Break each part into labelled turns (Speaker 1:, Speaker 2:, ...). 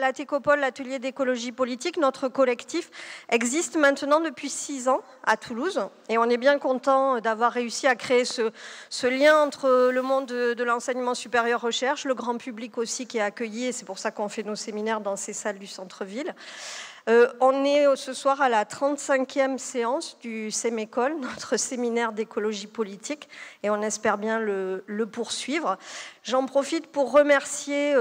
Speaker 1: la Técopole, l'atelier d'écologie politique, notre collectif, existe maintenant depuis 6 ans à Toulouse. Et on est bien content d'avoir réussi à créer ce lien entre le monde de l'enseignement supérieur recherche, le grand public aussi qui est accueilli, et c'est pour ça qu'on fait nos séminaires dans ces salles du centre-ville. On est ce soir à la 35e séance du SEMECOL, notre séminaire d'écologie politique, et on espère bien le poursuivre. J'en profite pour remercier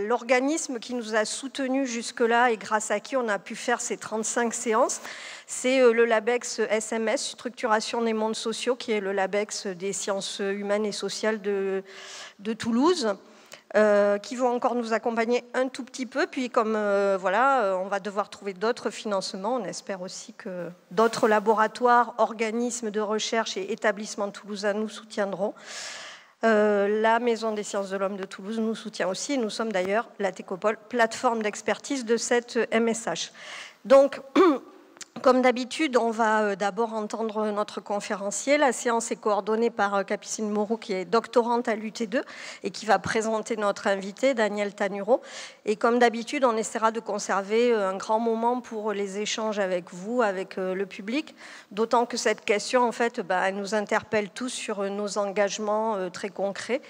Speaker 1: l'organisme qui nous a soutenus jusque-là et grâce à qui on a pu faire ces 35 séances. C'est le LABEX SMS, Structuration des mondes sociaux, qui est le LABEX des sciences humaines et sociales de Toulouse. Qui vont encore nous accompagner un tout petit peu. Puis comme voilà, on va devoir trouver d'autres financements, on espère aussi que d'autres laboratoires, organismes de recherche et établissements toulousains nous soutiendront. La Maison des sciences de l'homme de Toulouse nous soutient aussi. Et nous sommes d'ailleurs, la Técopole, plateforme d'expertise de cette MSH. Donc, comme d'habitude, on va d'abord entendre notre conférencier. La séance est coordonnée par Capucine Moreau, qui est doctorante à l'UT2 et qui va présenter notre invité, Daniel Tanuro. Et comme d'habitude, on essaiera de conserver un grand moment pour les échanges avec vous, avec le public. D'autant que cette question, en fait, elle nous interpelle tous sur nos engagements très concrets.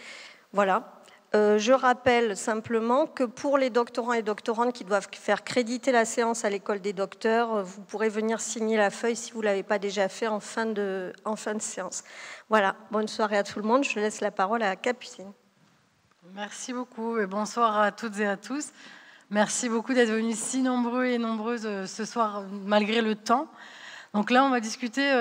Speaker 1: Voilà. Je rappelle simplement que pour les doctorants et doctorantes qui doivent faire créditer la séance à l'école des docteurs, vous pourrez venir signer la feuille si vous ne l'avez pas déjà fait en fin de séance. Voilà, bonne soirée à tout le monde. Je laisse la parole à Capucine.
Speaker 2: Merci beaucoup et bonsoir à toutes et à tous. Merci beaucoup d'être venus si nombreux et nombreuses ce soir malgré le temps. Donc là, on va discuter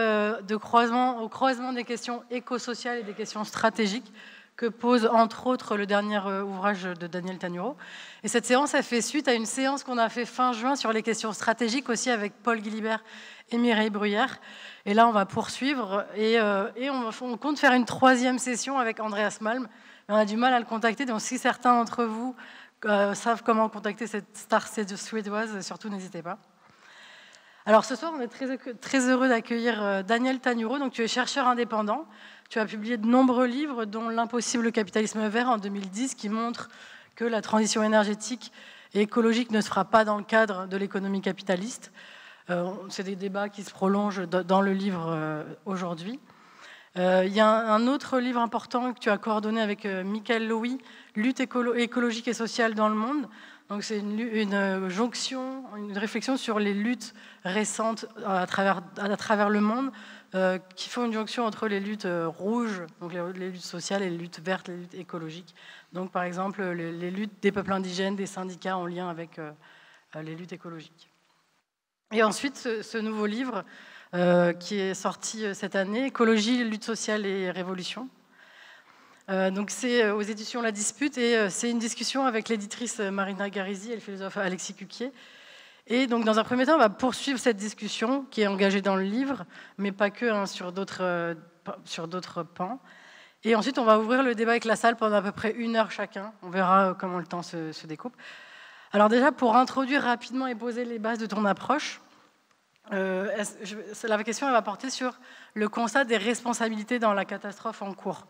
Speaker 2: au croisement des questions éco-sociales et des questions stratégiques que pose entre autres le dernier ouvrage de Daniel Tanuro. Et cette séance, elle fait suite à une séance qu'on a fait fin juin sur les questions stratégiques aussi avec Paul Guilibert et Mireille Bruyère. Et là, on va poursuivre et on compte faire une 3e session avec Andreas Malm. Mais on a du mal à le contacter, donc si certains d'entre vous savent comment contacter cette star suédoise, surtout n'hésitez pas. Alors ce soir, on est très heureux d'accueillir Daniel Tanuro. Donc tu es chercheur indépendant. Tu as publié de nombreux livres, dont L'impossible capitalisme vert en 2010, qui montre que la transition énergétique et écologique ne se fera pas dans le cadre de l'économie capitaliste. C'est des débats qui se prolongent dans le livre aujourd'hui. Il y a un autre livre important que tu as coordonné avec Michael Louis, Lutte écologique et sociale dans le monde. Donc c'est une jonction, une réflexion sur les luttes récentes à travers le monde, qui font une jonction entre les luttes rouges, donc les luttes sociales, et les luttes vertes, les luttes écologiques. Donc par exemple les luttes des peuples indigènes, des syndicats en lien avec les luttes écologiques. Et ensuite ce nouveau livre qui est sorti cette année, Écologie, lutte sociale et révolution. Donc c'est aux éditions La Dispute et c'est une discussion avec l'éditrice Marina Garisi et le philosophe Alexis Cuquier. Et donc dans un premier temps, on va poursuivre cette discussion qui est engagée dans le livre, mais pas que, hein, sur d'autres pans. Et ensuite, on va ouvrir le débat avec la salle pendant à peu près 1 heure chacun. On verra comment le temps se découpe. Alors déjà, pour introduire rapidement et poser les bases de ton approche, la question elle va porter sur le constat des responsabilités dans la catastrophe en cours.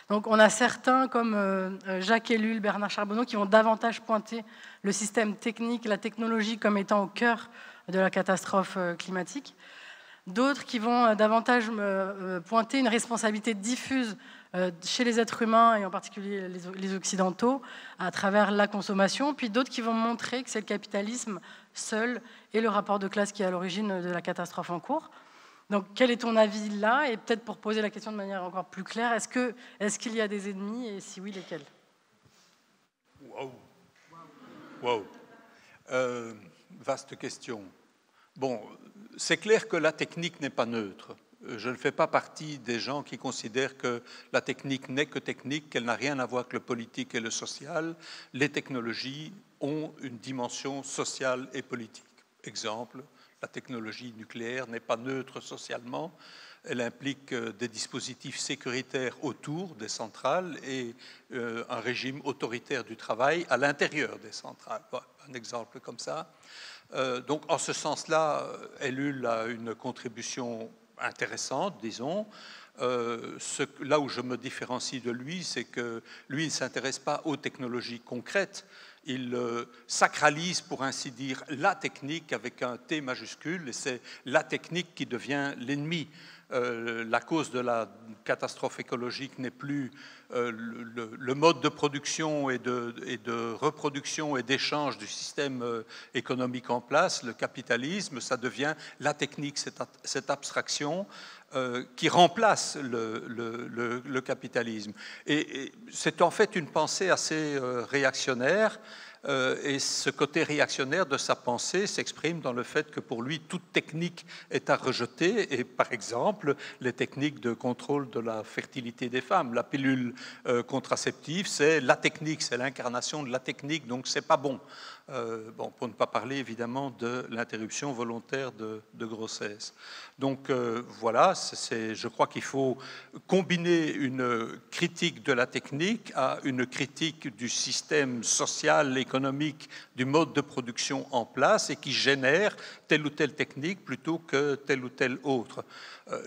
Speaker 2: Donc on a certains comme Jacques Ellul, Bernard Charbonneau qui vont davantage pointer le système technique, la technologie comme étant au cœur de la catastrophe climatique. D'autres qui vont davantage pointer une responsabilité diffuse chez les êtres humains et en particulier les occidentaux à travers la consommation. Puis d'autres qui vont montrer que c'est le capitalisme seul et le rapport de classe qui est à l'origine de la catastrophe en cours. Donc, quel est ton avis là? Et peut-être pour poser la question de manière encore plus claire, est-ce qu'il y a des ennemis et si oui, lesquels?
Speaker 3: Wow. Vaste question. Bon, c'est clair que la technique n'est pas neutre. Je ne fais pas partie des gens qui considèrent que la technique n'est que technique, qu'elle n'a rien à voir avec le politique et le social. Les technologies ont une dimension sociale et politique. Exemple, la technologie nucléaire n'est pas neutre socialement. Elle implique des dispositifs sécuritaires autour des centrales et un régime autoritaire du travail à l'intérieur des centrales. Voilà, un exemple comme ça. Donc, en ce sens-là, Ellul a une contribution intéressante, disons. Là où je me différencie de lui, c'est que lui, il ne s'intéresse pas aux technologies concrètes, il sacralise, pour ainsi dire, la technique avec un T majuscule, et c'est la technique qui devient l'ennemi. La cause de la catastrophe écologique n'est plus le mode de production et de reproduction et d'échange du système économique en place, le capitalisme, ça devient la technique, cette abstraction qui remplace le capitalisme. Et c'est en fait une pensée assez réactionnaire. Et ce côté réactionnaire de sa pensée s'exprime dans le fait que pour lui, toute technique est à rejeter. Et par exemple, les techniques de contrôle de la fertilité des femmes, la pilule contraceptive, c'est la technique, c'est l'incarnation de la technique, donc c'est pas bon. Bon, pour ne pas parler évidemment de l'interruption volontaire de grossesse. Donc voilà, je crois qu'il faut combiner une critique de la technique à une critique du système social, économique, du mode de production en place et qui génère telle ou telle technique plutôt que telle ou telle autre.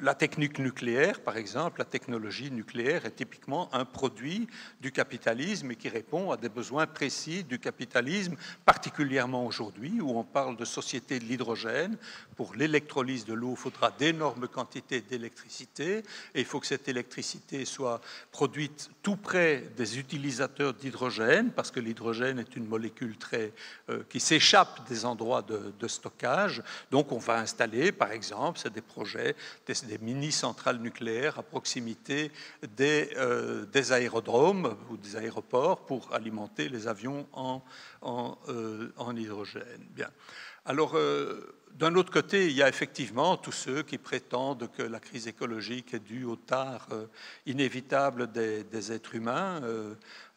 Speaker 3: La technique nucléaire, par exemple, la technologie nucléaire est typiquement un produit du capitalisme et qui répond à des besoins précis du capitalisme, particulièrement aujourd'hui où on parle de société de l'hydrogène. Pour l'électrolyse de l'eau, il faudra d'énormes quantités d'électricité et il faut que cette électricité soit produite tout près des utilisateurs d'hydrogène parce que l'hydrogène est une molécule qui s'échappe des endroits de stockage. Donc on va installer, par exemple, c'est des projets, des mini-centrales nucléaires à proximité des aérodromes ou des aéroports pour alimenter les avions en hydrogène. Bien. Alors, d'un autre côté, il y a effectivement tous ceux qui prétendent que la crise écologique est due au tard inévitable des êtres humains,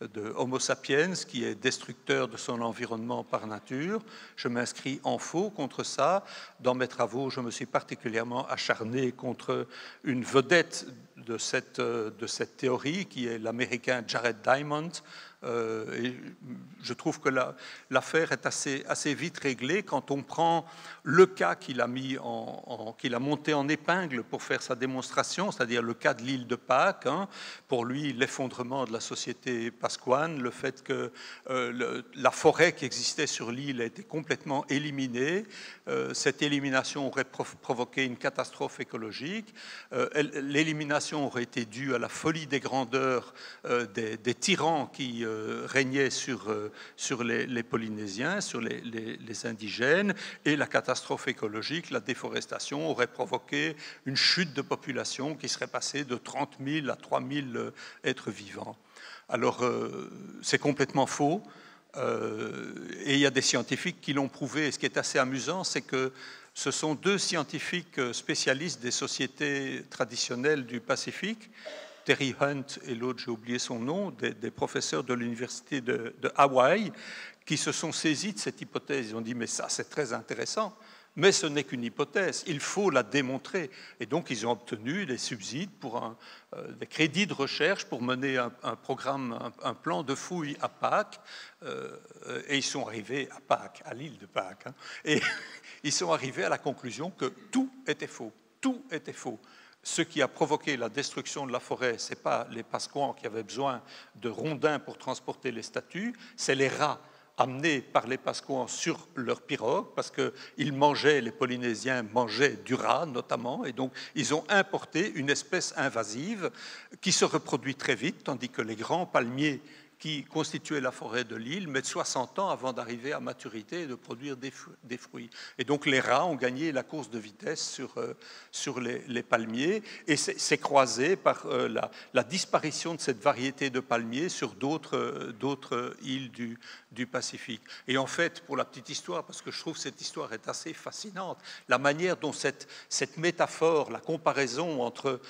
Speaker 3: de Homo sapiens, qui est destructeur de son environnement par nature. Je m'inscris en faux contre ça. Dans mes travaux, je me suis particulièrement acharné contre une vedette de cette théorie, qui est l'Américain Jared Diamond. Et je trouve que l'affaire est assez vite réglée quand on prend le cas qu'il a monté en épingle pour faire sa démonstration, c'est-à-dire le cas de l'île de Pâques. Pour lui, l'effondrement de la société pasquane, le fait que la forêt qui existait sur l'île a été complètement éliminée. Cette élimination aurait provoqué une catastrophe écologique. L'élimination aurait été due à la folie des grandeurs des tyrans qui régnaient sur les Polynésiens, sur les indigènes, et la catastrophe écologique, la déforestation, aurait provoqué une chute de population qui serait passée de 30 000 à 3 000 êtres vivants. Alors, c'est complètement faux. Et il y a des scientifiques qui l'ont prouvé. Et ce qui est assez amusant, c'est que ce sont deux scientifiques spécialistes des sociétés traditionnelles du Pacifique, Terry Hunt et l'autre, j'ai oublié son nom, des professeurs de l'université de Hawaï, qui se sont saisis de cette hypothèse. Ils ont dit, mais ça, c'est très intéressant. Mais ce n'est qu'une hypothèse, il faut la démontrer. Et donc, ils ont obtenu des subsides pour des crédits de recherche pour mener un programme, un plan de fouilles à Pâques. Et ils sont arrivés à Pâques, à l'île de Pâques. Et ils sont arrivés à la conclusion que tout était faux. Tout était faux. Ce qui a provoqué la destruction de la forêt, ce n'est pas les Pasquans qui avaient besoin de rondins pour transporter les statues, c'est les rats amenés par les Pasquans sur leurs pirogues, parce que les Polynésiens mangeaient du rat notamment, et donc ils ont importé une espèce invasive qui se reproduit très vite, tandis que les grands palmiers qui constituaient la forêt de l'île mettent 60 ans avant d'arriver à maturité et de produire des fruits. Et donc les rats ont gagné la course de vitesse sur les palmiers, et c'est croisé par la disparition de cette variété de palmiers sur d'autres îles du Pacifique. Et en fait, pour la petite histoire, parce que je trouve que cette histoire est assez fascinante, la manière dont cette métaphore, la comparaison entre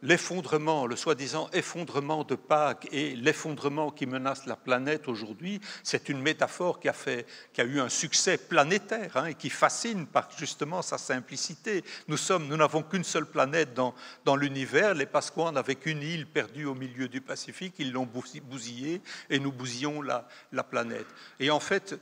Speaker 3: l'effondrement, le soi-disant effondrement de Pâques et l'effondrement qui menace la planète aujourd'hui, c'est une métaphore qui a eu un succès planétaire et qui fascine par justement sa simplicité. Nous n'avons qu'une seule planète dans l'univers. Les Pasquans n'avaient qu'une île perdue au milieu du Pacifique. Ils l'ont bousillée et nous bousillons la planète. Et en fait,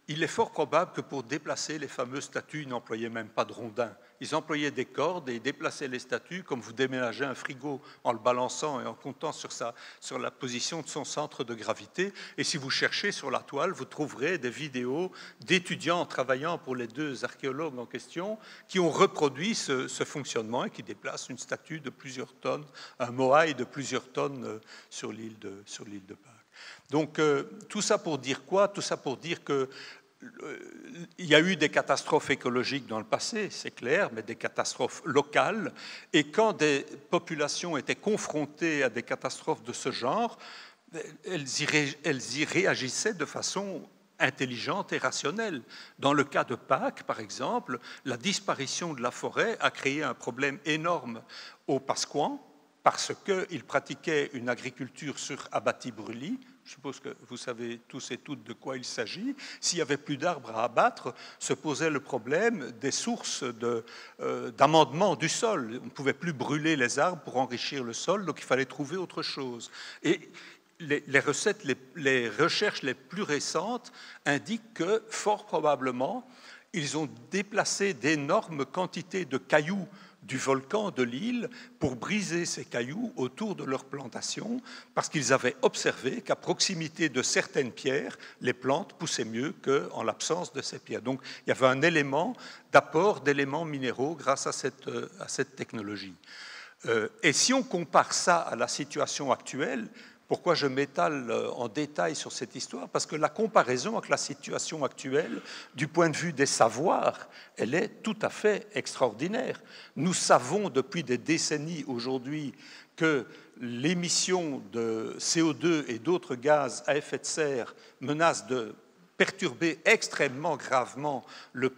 Speaker 3: il est fort probable que pour déplacer les fameuses statues, ils n'employaient même pas de rondins. Ils employaient des cordes et ils déplaçaient les statues comme vous déménagez un frigo en le balançant et en comptant sur la position de son centre de gravité. Et si vous cherchez sur la toile, vous trouverez des vidéos d'étudiants travaillant pour les deux archéologues en question qui ont reproduit ce fonctionnement et qui déplacent une statue de plusieurs tonnes, un moai de plusieurs tonnes sur l'île de Pâques. Donc tout ça pour dire quoi? Tout ça pour dire que il y a eu des catastrophes écologiques dans le passé, c'est clair, mais des catastrophes locales. Et quand des populations étaient confrontées à des catastrophes de ce genre, elles y réagissaient de façon intelligente et rationnelle. Dans le cas de Pâques, par exemple, la disparition de la forêt a créé un problème énorme aux Pasquans parce qu'ils pratiquaient une agriculture sur abbati-brûlis. Je suppose que vous savez tous et toutes de quoi il s'agit. S'il n'y avait plus d'arbres à abattre, se posait le problème des sources d'amendement du sol. On ne pouvait plus brûler les arbres pour enrichir le sol, donc il fallait trouver autre chose. Et les recherches les plus récentes indiquent que, fort probablement, ils ont déplacé d'énormes quantités de cailloux du volcan de l'île pour briser ces cailloux autour de leur plantation parce qu'ils avaient observé qu'à proximité de certaines pierres, les plantes poussaient mieux qu'en l'absence de ces pierres. Donc il y avait un élément d'apport d'éléments minéraux grâce à cette technologie. Et si on compare ça à la situation actuelle, pourquoi je m'étale en détail sur cette histoire? Parce que la comparaison avec la situation actuelle, du point de vue des savoirs, elle est tout à fait extraordinaire. Nous savons depuis des décennies aujourd'hui que l'émission de CO2 et d'autres gaz à effet de serre menace de perturber extrêmement gravement le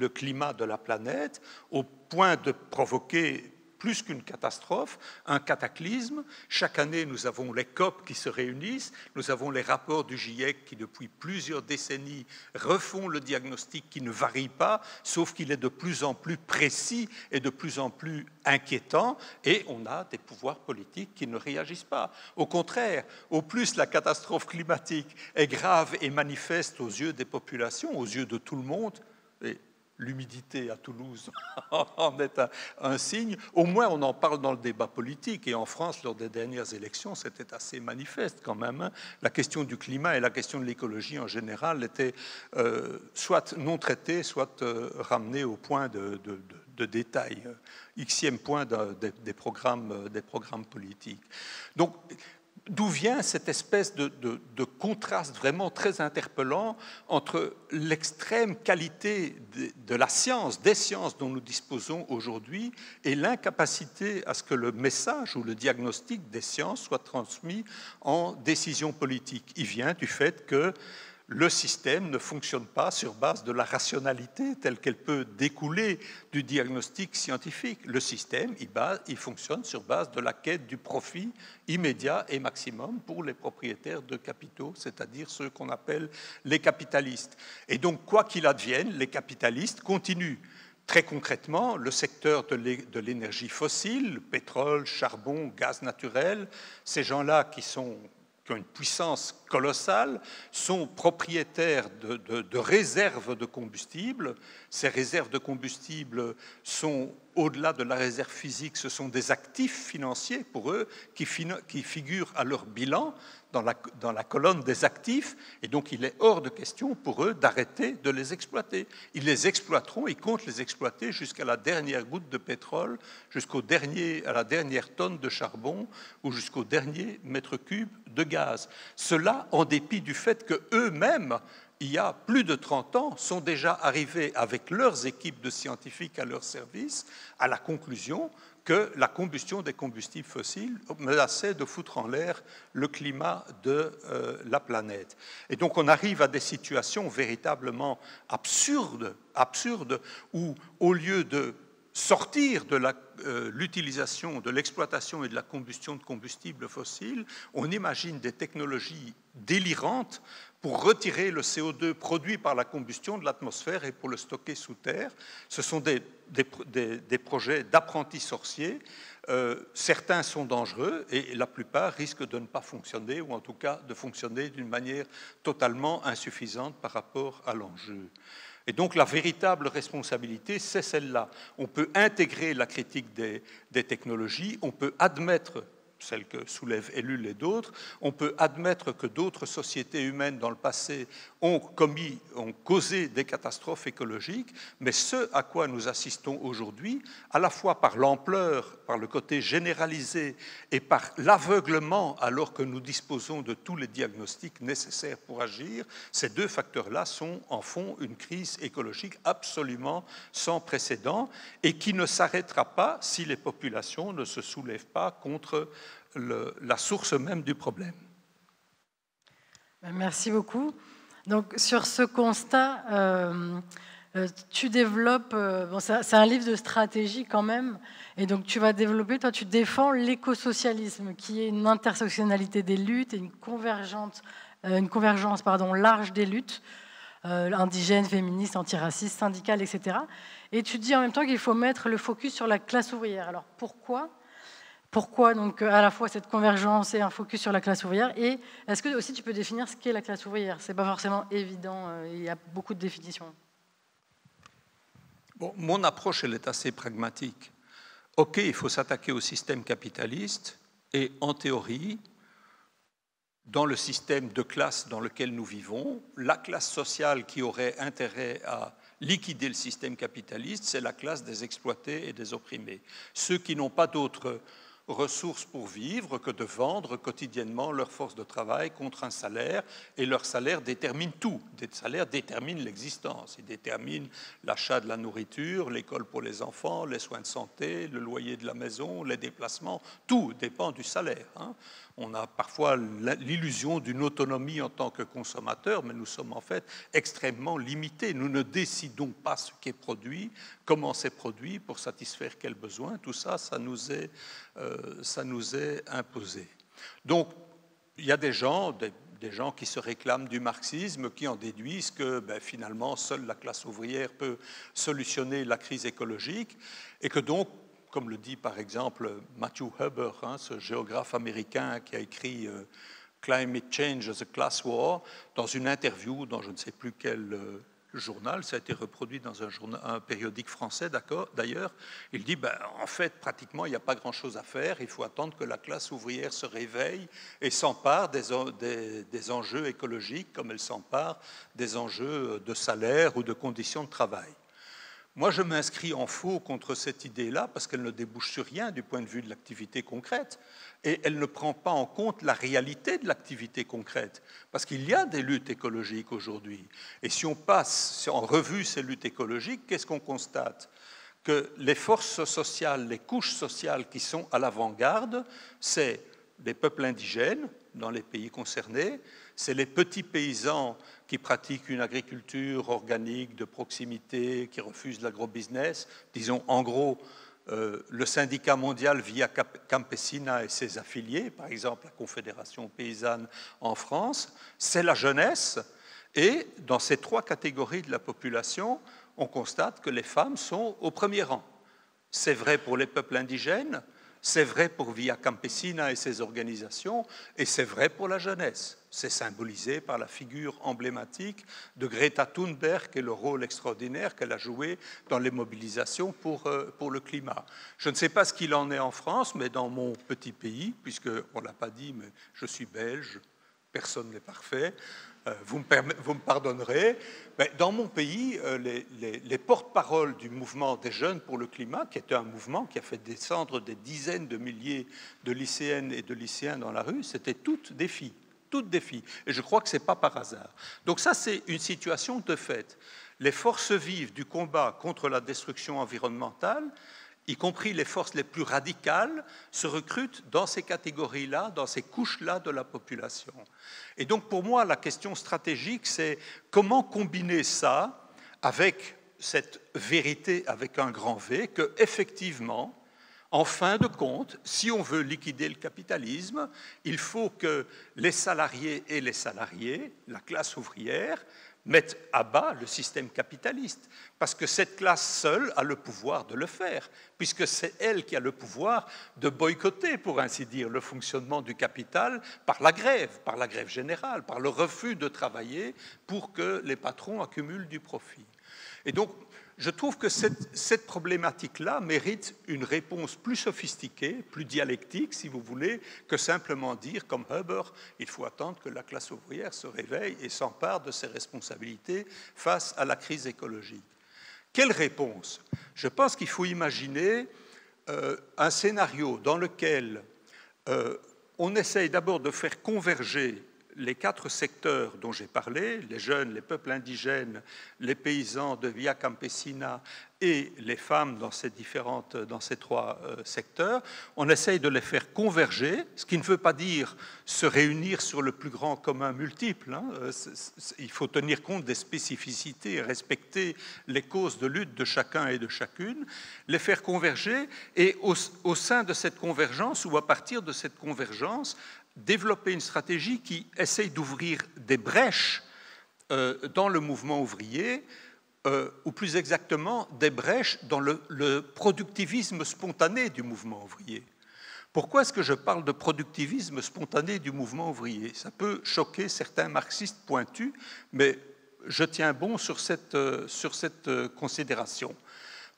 Speaker 3: climat de la planète, au point de provoquer plus qu'une catastrophe, un cataclysme. Chaque année, nous avons les COP qui se réunissent, nous avons les rapports du GIEC qui, depuis plusieurs décennies, refont le diagnostic qui ne varie pas, sauf qu'il est de plus en plus précis et de plus en plus inquiétant, et on a des pouvoirs politiques qui ne réagissent pas. Au contraire, au plus la catastrophe climatique est grave et manifeste aux yeux des populations, aux yeux de tout le monde, et l'humidité à Toulouse en est un signe. Au moins, on en parle dans le débat politique. Et en France, lors des dernières élections, c'était assez manifeste quand même. La question du climat et la question de l'écologie en général étaient soit non traitées, soit ramenées au point de détail, xème point des programmes politiques. Donc, d'où vient cette espèce de contraste vraiment très interpellant entre l'extrême qualité de la science, des sciences dont nous disposons aujourd'hui, et l'incapacité à ce que le message ou le diagnostic des sciences soit transmis en décision politique? Il vient du fait que le système ne fonctionne pas sur base de la rationalité telle qu'elle peut découler du diagnostic scientifique. Le système, il fonctionne sur base de la quête du profit immédiat et maximum pour les propriétaires de capitaux, c'est-à-dire ceux qu'on appelle les capitalistes. Et donc, quoi qu'il advienne, les capitalistes continuent. Très concrètement, le secteur de l'énergie fossile, pétrole, charbon, gaz naturel, ces gens-là qui ont une puissance colossale, sont propriétaires de réserves de combustible. Ces réserves de combustible sont, au-delà de la réserve physique, ce sont des actifs financiers pour eux qui figurent à leur bilan dans la colonne des actifs, et donc il est hors de question pour eux d'arrêter de les exploiter. Ils les exploiteront, ils comptent les exploiter jusqu'à la dernière goutte de pétrole, à la dernière tonne de charbon ou jusqu'au dernier mètre cube de gaz. Cela en dépit du fait qu'eux-mêmes, il y a plus de 30 ans, sont déjà arrivés avec leurs équipes de scientifiques à leur service à la conclusion que la combustion des combustibles fossiles menaçait de foutre en l'air le climat de la planète. Et donc on arrive à des situations véritablement absurdes où, au lieu de sortir de l'utilisation, de l'exploitation et de la combustion de combustibles fossiles, on imagine des technologies délirantes pour retirer le CO2 produit par la combustion de l'atmosphère et pour le stocker sous terre. Ce sont des projets d'apprentis sorciers. Certains sont dangereux et la plupart risquent de ne pas fonctionner, ou en tout cas de fonctionner d'une manière totalement insuffisante par rapport à l'enjeu. Et donc la véritable responsabilité, c'est celle-là. On peut intégrer la critique des technologies, on peut admettre, celle que soulèvent Ellul et d'autres, on peut admettre que d'autres sociétés humaines dans le passé ont causé des catastrophes écologiques, mais ce à quoi nous assistons aujourd'hui, à la fois par l'ampleur, par le côté généralisé et par l'aveuglement, alors que nous disposons de tous les diagnostics nécessaires pour agir, ces deux facteurs-là en font une crise écologique absolument sans précédent et qui ne s'arrêtera pas si les populations ne se soulèvent pas contre la source même du problème.
Speaker 2: Merci beaucoup. Donc, sur ce constat, tu développes, c'est un livre de stratégie quand même, et donc tu vas développer, toi tu défends l'écosocialisme, qui est une intersectionnalité des luttes et une convergence large des luttes, indigènes, féministes, antiracistes, syndicales, etc. Et tu dis en même temps qu'il faut mettre le focus sur la classe ouvrière. Alors pourquoi donc à la fois cette convergence et un focus sur la classe ouvrière? Et est-ce que aussi tu peux définir ce qu'est la classe ouvrière? C'est pas forcément évident, il y a beaucoup de définitions.
Speaker 3: Bon, mon approche, elle est assez pragmatique. OK, il faut s'attaquer au système capitaliste et en théorie, dans le système de classe dans lequel nous vivons, la classe sociale qui aurait intérêt à liquider le système capitaliste, c'est la classe des exploités et des opprimés. Ceux qui n'ont pas d'autres ressources pour vivre que de vendre quotidiennement leur force de travail contre un salaire, et leur salaire détermine tout. Des salaires déterminent l'existence, ils déterminent l'achat de la nourriture, l'école pour les enfants, les soins de santé, le loyer de la maison, les déplacements, tout dépend du salaire. On a parfois l'illusion d'une autonomie en tant que consommateur, mais nous sommes en fait extrêmement limités. Nous ne décidons pas ce qui est produit, comment c'est produit, pour satisfaire quels besoins. Tout ça, ça nous est imposé. Donc, il y a des gens qui se réclament du marxisme, qui en déduisent que finalement, seule la classe ouvrière peut solutionner la crise écologique, et que donc, comme le dit par exemple Matthew Huber, ce géographe américain qui a écrit Climate Change as a Class War, dans une interview dans je ne sais plus quel journal, ça a été reproduit dans un périodique français d'ailleurs, il dit en fait pratiquement il n'y a pas grand-chose à faire, il faut attendre que la classe ouvrière se réveille et s'empare des enjeux écologiques comme elle s'empare des enjeux de salaire ou de conditions de travail. Moi, je m'inscris en faux contre cette idée-là parce qu'elle ne débouche sur rien du point de vue de l'activité concrète et elle ne prend pas en compte la réalité de l'activité concrète parce qu'il y a des luttes écologiques aujourd'hui. Et si on passe en revue ces luttes écologiques, qu'est-ce qu'on constate? Que les forces sociales, les couches sociales qui sont à l'avant-garde, c'est les peuples indigènes dans les pays concernés, c'est les petits paysans qui pratiquent une agriculture organique de proximité, qui refusent l'agrobusiness. Disons, en gros, le syndicat mondial Via Campesina et ses affiliés, par exemple la Confédération paysanne en France, c'est la jeunesse. Et dans ces trois catégories de la population, on constate que les femmes sont au premier rang. C'est vrai pour les peuples indigènes, c'est vrai pour Via Campesina et ses organisations, et c'est vrai pour la jeunesse. C'est symbolisé par la figure emblématique de Greta Thunberg et le rôle extraordinaire qu'elle a joué dans les mobilisations pour le climat. Je ne sais pas ce qu'il en est en France, mais dans mon petit pays, puisqu'on ne l'a pas dit, mais je suis belge, personne n'est parfait, vous me pardonnerez. Mais dans mon pays, les porte-paroles du mouvement des jeunes pour le climat, qui était un mouvement qui a fait descendre des dizaines de milliers de lycéennes et de lycéens dans la rue, c'était toutes des filles. Et je crois que ce n'est pas par hasard. Donc ça, c'est une situation de fait. Les forces vives du combat contre la destruction environnementale, y compris les forces les plus radicales, se recrutent dans ces catégories-là, dans ces couches-là de la population. Et donc, pour moi, la question stratégique, c'est comment combiner ça avec cette vérité avec un grand V, que effectivement, en fin de compte, si on veut liquider le capitalisme, il faut que les salariés et les salariés, la classe ouvrière, mettent à bas le système capitaliste, parce que cette classe seule a le pouvoir de le faire, puisque c'est elle qui a le pouvoir de boycotter, pour ainsi dire, le fonctionnement du capital par la grève générale, par le refus de travailler pour que les patrons accumulent du profit. Et donc, je trouve que cette problématique-là mérite une réponse plus sophistiquée, plus dialectique, si vous voulez, que simplement dire, comme Huber, il faut attendre que la classe ouvrière se réveille et s'empare de ses responsabilités face à la crise écologique. Quelle réponse? Je pense qu'il faut imaginer un scénario dans lequel on essaye d'abord de faire converger les 4 secteurs dont j'ai parlé, les jeunes, les peuples indigènes, les paysans de Via Campesina et les femmes dans ces 3 secteurs, on essaye de les faire converger, ce qui ne veut pas dire se réunir sur le plus grand commun multiple. Hein. Il faut tenir compte des spécificités et respecter les causes de lutte de chacun et de chacune, les faire converger et au sein de cette convergence ou à partir de cette convergence, développer une stratégie qui essaye d'ouvrir des brèches dans le mouvement ouvrier, ou plus exactement des brèches dans le productivisme spontané du mouvement ouvrier. Pourquoi est-ce que je parle de productivisme spontané du mouvement ouvrier? Ça peut choquer certains marxistes pointus, mais je tiens bon sur cette considération.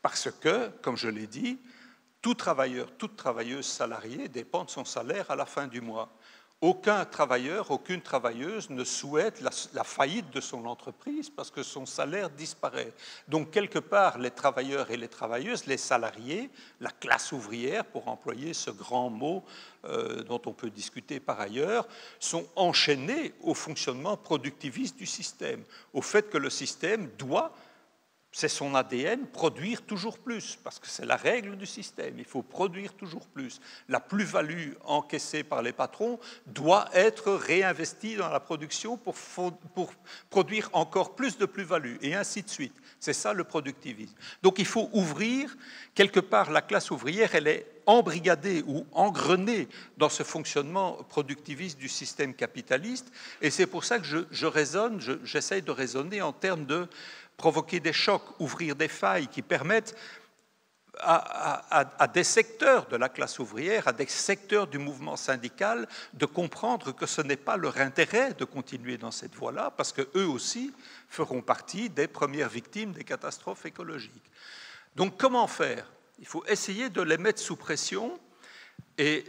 Speaker 3: Parce que, comme je l'ai dit, tout travailleur, toute travailleuse salariée dépend de son salaire à la fin du mois. Aucun travailleur, aucune travailleuse ne souhaite la faillite de son entreprise parce que son salaire disparaît. Donc, quelque part, les travailleurs et les travailleuses, les salariés, la classe ouvrière, pour employer ce grand mot dont on peut discuter par ailleurs, sont enchaînés au fonctionnement productiviste du système, au fait que le système doit, c'est son ADN, produire toujours plus, parce que c'est la règle du système, il faut produire toujours plus. La plus-value encaissée par les patrons doit être réinvestie dans la production pour produire encore plus de plus-value, et ainsi de suite. C'est ça le productivisme. Donc il faut ouvrir, quelque part la classe ouvrière, elle est embrigadée ou engrenée dans ce fonctionnement productiviste du système capitaliste, et c'est pour ça que j'essaye de raisonner en termes de provoquer des chocs, ouvrir des failles qui permettent à des secteurs de la classe ouvrière, à des secteurs du mouvement syndical, de comprendre que ce n'est pas leur intérêt de continuer dans cette voie-là, parce qu'eux aussi feront partie des premières victimes des catastrophes écologiques. Donc comment faire? Il faut essayer de les mettre sous pression, et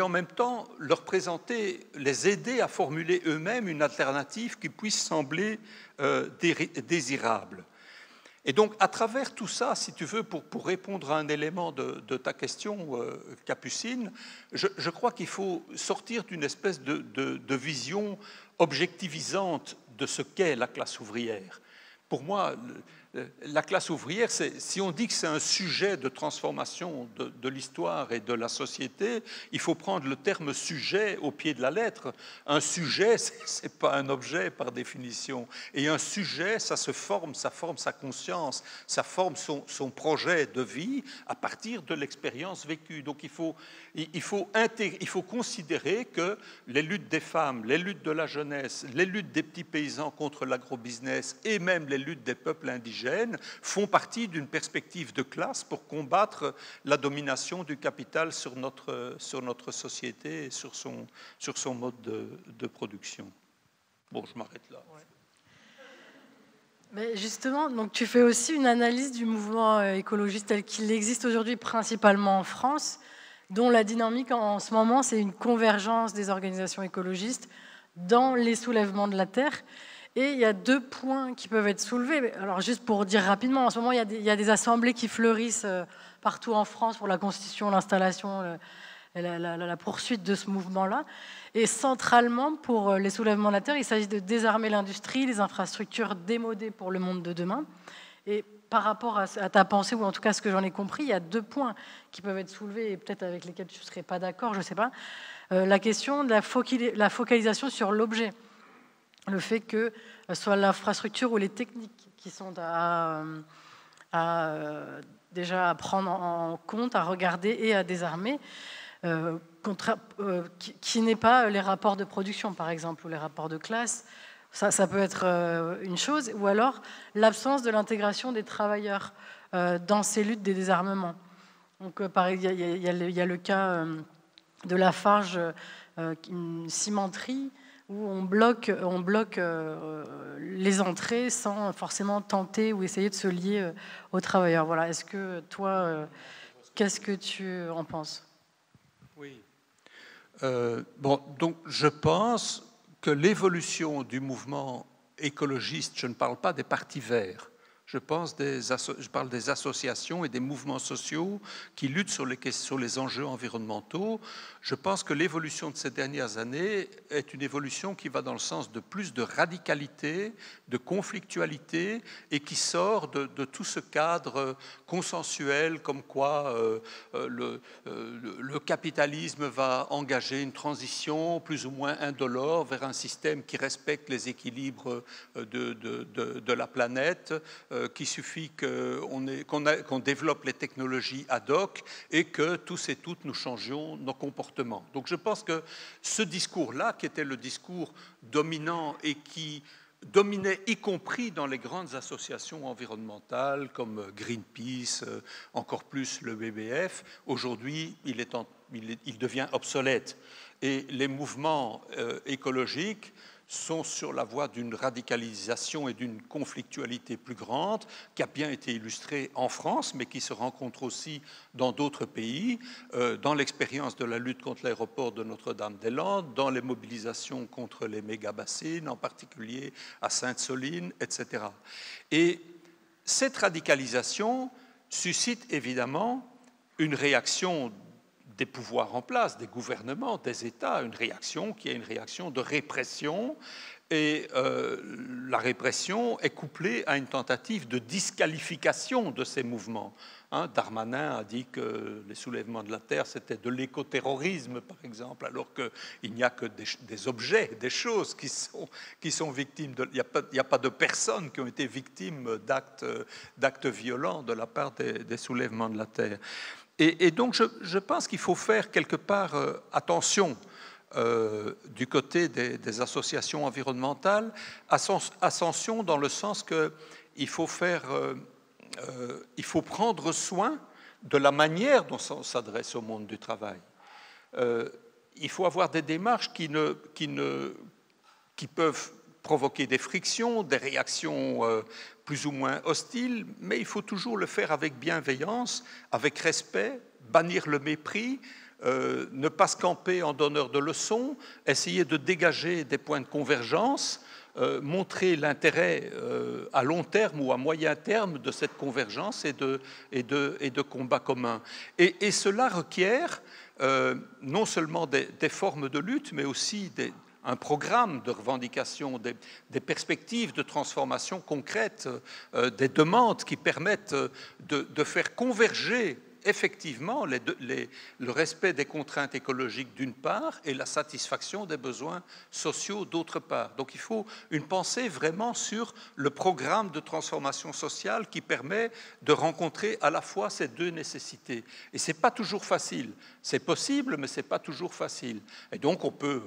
Speaker 3: en même temps leur présenter, les aider à formuler eux-mêmes une alternative qui puisse sembler désirable. Et donc, à travers tout ça, si tu veux, pour répondre à un élément de ta question, Capucine, je crois qu'il faut sortir d'une espèce de vision objectivisante de ce qu'est la classe ouvrière. Pour moi, la classe ouvrière, si on dit que c'est un sujet de transformation de l'histoire et de la société, il faut prendre le terme sujet au pied de la lettre. Un sujet, ce n'est pas un objet par définition. Et un sujet, ça se forme, ça forme sa conscience, ça forme son projet de vie à partir de l'expérience vécue. Donc il faut considérer que les luttes des femmes, les luttes de la jeunesse, les luttes des petits paysans contre l'agrobusiness et même les luttes des peuples indigènes font partie d'une perspective de classe pour combattre la domination du capital sur notre société et sur son mode de production. Bon, je m'arrête là.
Speaker 2: Ouais. Mais justement, donc tu fais aussi une analyse du mouvement écologiste tel qu'il existe aujourd'hui, principalement en France, dont la dynamique en ce moment, c'est une convergence des organisations écologistes dans les soulèvements de la terre. Et il y a 2 points qui peuvent être soulevés. Alors, juste pour dire rapidement, en ce moment, il y a des assemblées qui fleurissent partout en France pour la constitution, l'installation, la poursuite de ce mouvement-là. Et centralement, pour les soulèvements de la terre, il s'agit de désarmer l'industrie, les infrastructures démodées pour le monde de demain. Et par rapport à ta pensée, ou en tout cas ce que j'en ai compris, il y a 2 points qui peuvent être soulevés et peut-être avec lesquels tu ne serais pas d'accord, je ne sais pas. La question de la focalisation sur l'objet. le fait que ce soit l'infrastructure ou les techniques qui sont déjà à prendre en compte, à regarder et à désarmer, qui n'est pas les rapports de production, par exemple, ou les rapports de classe. Ça peut être une chose, ou alors l'absence de l'intégration des travailleurs dans ces luttes des désarmements. Donc, il y a le cas de Lafarge, une cimenterie, où on bloque les entrées sans forcément tenter ou essayer de se lier aux travailleurs. Voilà. Est-ce que toi, qu'est-ce que tu en penses?
Speaker 3: Oui. Bon, donc je pense que l'évolution du mouvement écologiste, je ne parle pas des partis verts, je parle des associations et des mouvements sociaux qui luttent sur les enjeux environnementaux. Je pense que l'évolution de ces dernières années est une évolution qui va dans le sens de plus de radicalité, de conflictualité, et qui sort de tout ce cadre consensuel comme quoi le capitalisme va engager une transition plus ou moins indolore vers un système qui respecte les équilibres de la planète, qu'il suffit qu'on développe les technologies ad hoc et que tous et toutes nous changions nos comportements. Donc je pense que ce discours-là, qui était le discours dominant et qui dominait y compris dans les grandes associations environnementales comme Greenpeace, encore plus le WWF, aujourd'hui il devient obsolète. Et les mouvements écologiques sont sur la voie d'une radicalisation et d'une conflictualité plus grande, qui a bien été illustrée en France, mais qui se rencontre aussi dans d'autres pays, dans l'expérience de la lutte contre l'aéroport de Notre-Dame-des-Landes, dans les mobilisations contre les méga-bassines, en particulier à Sainte-Soline, etc. Et cette radicalisation suscite évidemment une réaction des pouvoirs en place, des gouvernements, des États, une réaction qui est une réaction de répression, et la répression est couplée à une tentative de disqualification de ces mouvements. Darmanin a dit que les soulèvements de la terre, c'était de l'écoterrorisme, par exemple, alors qu'il n'y a que des objets, des choses qui sont victimes. Il n'y a pas de personnes qui ont été victimes d'actes violents de la part des soulèvements de la terre. Et donc, je pense qu'il faut faire quelque part attention du côté des associations environnementales, attention dans le sens qu'il faut prendre soin de la manière dont on s'adresse au monde du travail. Il faut avoir des démarches qui peuvent provoquer des frictions, des réactions plus ou moins hostiles, mais il faut toujours le faire avec bienveillance, avec respect, bannir le mépris, ne pas se camper en donneur de leçons, essayer de dégager des points de convergence, montrer l'intérêt à long terme ou à moyen terme de cette convergence et de combats communs. Et cela requiert non seulement des formes de lutte, mais aussi un programme de revendication, des perspectives de transformation concrètes, des demandes qui permettent de faire converger effectivement le respect des contraintes écologiques d'une part et la satisfaction des besoins sociaux d'autre part. Donc il faut une pensée vraiment sur le programme de transformation sociale qui permet de rencontrer à la fois ces deux nécessités. Et ce n'est pas toujours facile. C'est possible, mais ce n'est pas toujours facile. Et donc on peut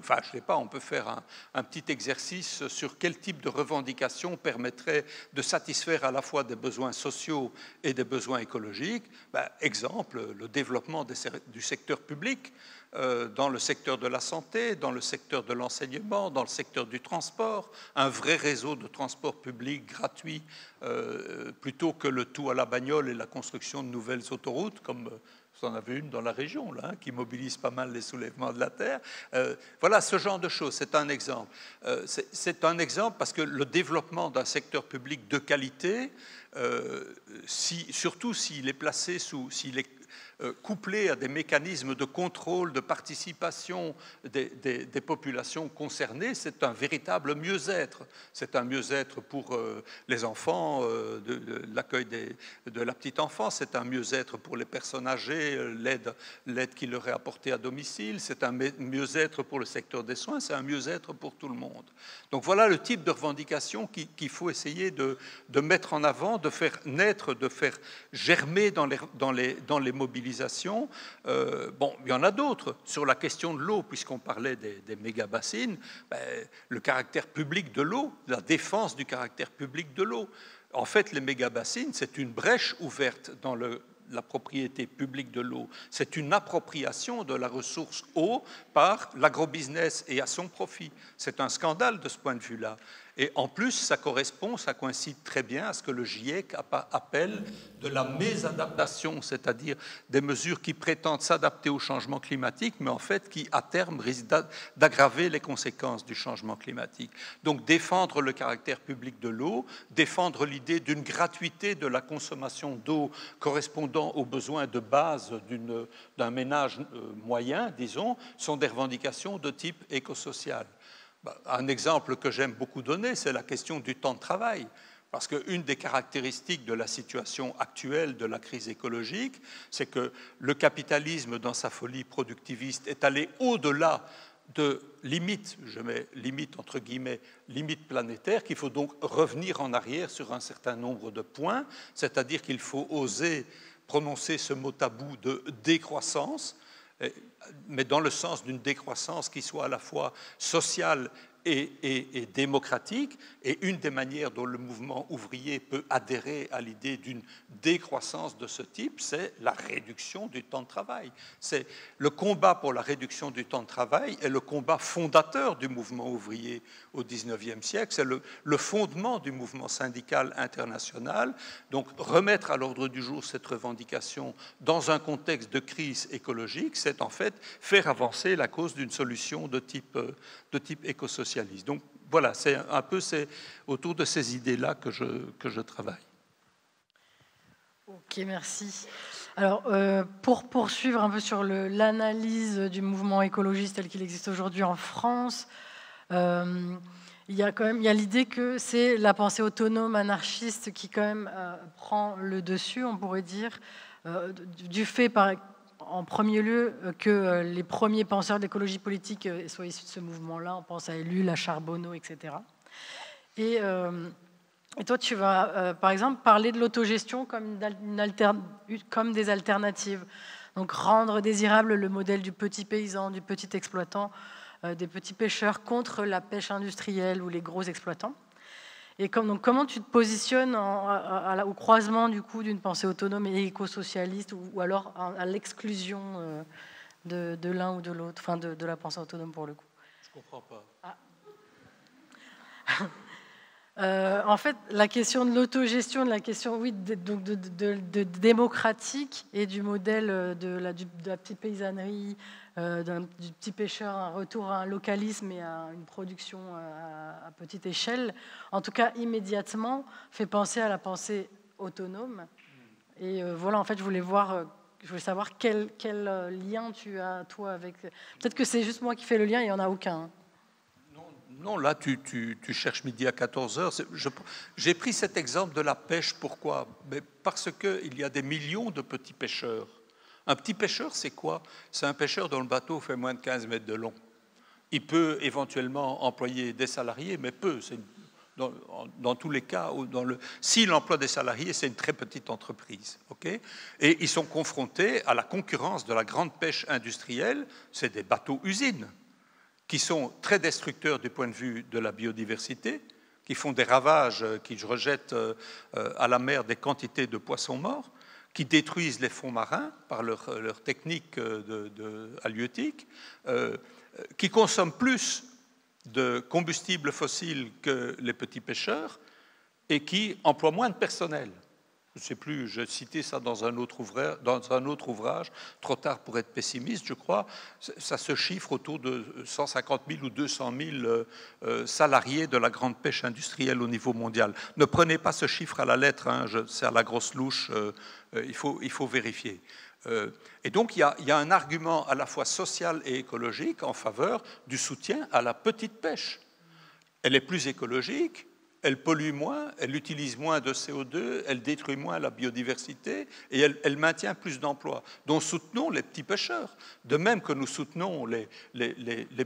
Speaker 3: faire un petit exercice sur quel type de revendication permettrait de satisfaire à la fois des besoins sociaux et des besoins écologiques. Exemple, le développement du secteur public, dans le secteur de la santé, dans le secteur de l'enseignement, dans le secteur du transport, un vrai réseau de transport public gratuit, plutôt que le tout à la bagnole et la construction de nouvelles autoroutes, comme vous en avez une dans la région, là, qui mobilise pas mal les soulèvements de la terre. Voilà, ce genre de choses, c'est un exemple. C'est un exemple parce que le développement d'un secteur public de qualité, surtout s'il est placé s'il est couplé à des mécanismes de contrôle, de participation des populations concernées, c'est un véritable mieux-être. C'est un mieux-être pour les enfants, l'accueil de la petite enfance, c'est un mieux-être pour les personnes âgées, l'aide qui leur est apportée à domicile, c'est un mieux-être pour le secteur des soins, c'est un mieux-être pour tout le monde. Donc voilà le type de revendication qu'il faut essayer de mettre en avant, de faire naître, de faire germer dans les mobilisations. Bon, il y en a d'autres. Sur la question de l'eau, puisqu'on parlait des méga-bassines, le caractère public de l'eau, la défense du caractère public de l'eau. En fait, les méga-bassines, c'est une brèche ouverte dans la propriété publique de l'eau. C'est une appropriation de la ressource eau par l'agrobusiness et à son profit. C'est un scandale de ce point de vue-là. Et en plus, ça coïncide très bien à ce que le GIEC appelle de la mésadaptation, c'est-à-dire des mesures qui prétendent s'adapter au changement climatique, mais en fait qui, à terme, risquent d'aggraver les conséquences du changement climatique. Donc défendre le caractère public de l'eau, défendre l'idée d'une gratuité de la consommation d'eau correspondant aux besoins de base d'un ménage moyen, disons, sont des revendications de type écosocial. Un exemple que j'aime beaucoup donner, c'est la question du temps de travail. Parce qu'une des caractéristiques de la situation actuelle de la crise écologique, c'est que le capitalisme, dans sa folie productiviste, est allé au-delà de limites, je mets limite entre guillemets, limites planétaires, qu'il faut donc revenir en arrière sur un certain nombre de points, c'est-à-dire qu'il faut oser prononcer ce mot tabou de décroissance, mais dans le sens d'une décroissance qui soit à la fois sociale et démocratique. Et une des manières dont le mouvement ouvrier peut adhérer à l'idée d'une décroissance de ce type, c'est la réduction du temps de travail. C'est le combat pour la réduction du temps de travail est le combat fondateur du mouvement ouvrier au XIXe siècle. C'est le fondement du mouvement syndical international. Donc remettre à l'ordre du jour cette revendication dans un contexte de crise écologique, c'est en fait faire avancer la cause d'une solution de type écosocialiste. Donc voilà, c'est autour de ces idées-là que je travaille.
Speaker 2: Ok, merci. Alors, pour poursuivre un peu sur l'analyse du mouvement écologiste tel qu'il existe aujourd'hui en France, il y a l'idée que c'est la pensée autonome anarchiste qui quand même prend le dessus, on pourrait dire, du fait en premier lieu que les premiers penseurs d'écologie politique soient issus de ce mouvement-là. On pense à Ellul, à Charbonneau, etc. Et toi, tu vas, par exemple, parler de l'autogestion comme des alternatives. Donc, rendre désirable le modèle du petit paysan, du petit exploitant, des petits pêcheurs contre la pêche industrielle ou les gros exploitants. Et comment tu te positionnes au croisement du coup d'une pensée autonome et éco-socialiste ou alors à l'exclusion de l'un ou de l'autre, enfin de la pensée autonome pour le coup?
Speaker 3: Je comprends pas.
Speaker 2: En fait, la question de l'autogestion, de la question de démocratique et du modèle de la petite paysannerie, du petit pêcheur, un retour à un localisme et à une production à petite échelle, en tout cas immédiatement, fait penser à la pensée autonome. Et voilà, en fait, je voulais savoir quel lien tu as, toi, avec... Peut-être que c'est juste moi qui fais le lien, il n'y en a aucun.
Speaker 3: Non, là, tu cherches midi à 14h. J'ai pris cet exemple de la pêche. Pourquoi? Parce qu'il y a des millions de petits pêcheurs. Un petit pêcheur, c'est quoi? C'est un pêcheur dont le bateau fait moins de 15 mètres de long. Il peut éventuellement employer des salariés, mais peu. Dans tous les cas, s'il emploie des salariés, c'est une très petite entreprise. Okay? Et ils sont confrontés à la concurrence de la grande pêche industrielle. C'est des bateaux-usines qui sont très destructeurs du point de vue de la biodiversité, qui font des ravages, qui rejettent à la mer des quantités de poissons morts, qui détruisent les fonds marins par leur technique halieutique, qui consomment plus de combustibles fossiles que les petits pêcheurs et qui emploient moins de personnel. Je ne sais plus, je citais ça dans un autre ouvrage, trop tard pour être pessimiste, je crois. Ça se chiffre autour de 150 000 ou 200 000 salariés de la grande pêche industrielle au niveau mondial. Ne prenez pas ce chiffre à la lettre, hein, c'est à la grosse louche, il faut vérifier. Et donc, il y a un argument à la fois social et écologique en faveur du soutien à la petite pêche. Elle est plus écologique, elle pollue moins, elle utilise moins de CO2, elle détruit moins la biodiversité et elle maintient plus d'emplois. Donc soutenons les petits pêcheurs, de même que nous soutenons les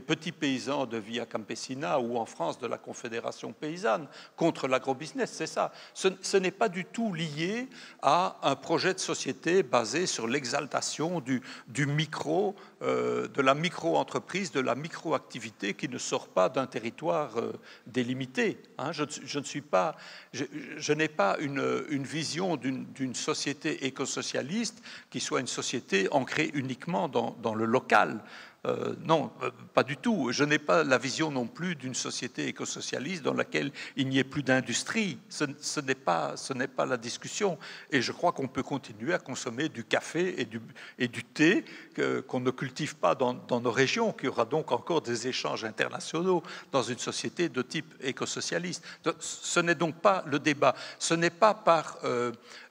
Speaker 3: petits paysans de Via Campesina ou en France de la Confédération paysanne contre l'agrobusiness, c'est ça. Ce n'est pas du tout lié à un projet de société basé sur l'exaltation du micro, de la micro-entreprise, de la micro-activité qui ne sort pas d'un territoire délimité. Je n'ai pas une vision d'une société écosocialiste qui soit une société ancrée uniquement dans le local. Non, pas du tout. Je n'ai pas la vision non plus d'une société écosocialiste dans laquelle il n'y ait plus d'industrie. Ce n'est pas la discussion. Et je crois qu'on peut continuer à consommer du café et du thé qu'on ne cultive pas dans nos régions, qu'il y aura donc encore des échanges internationaux dans une société de type écosocialiste. Ce n'est donc pas le débat. Ce n'est pas par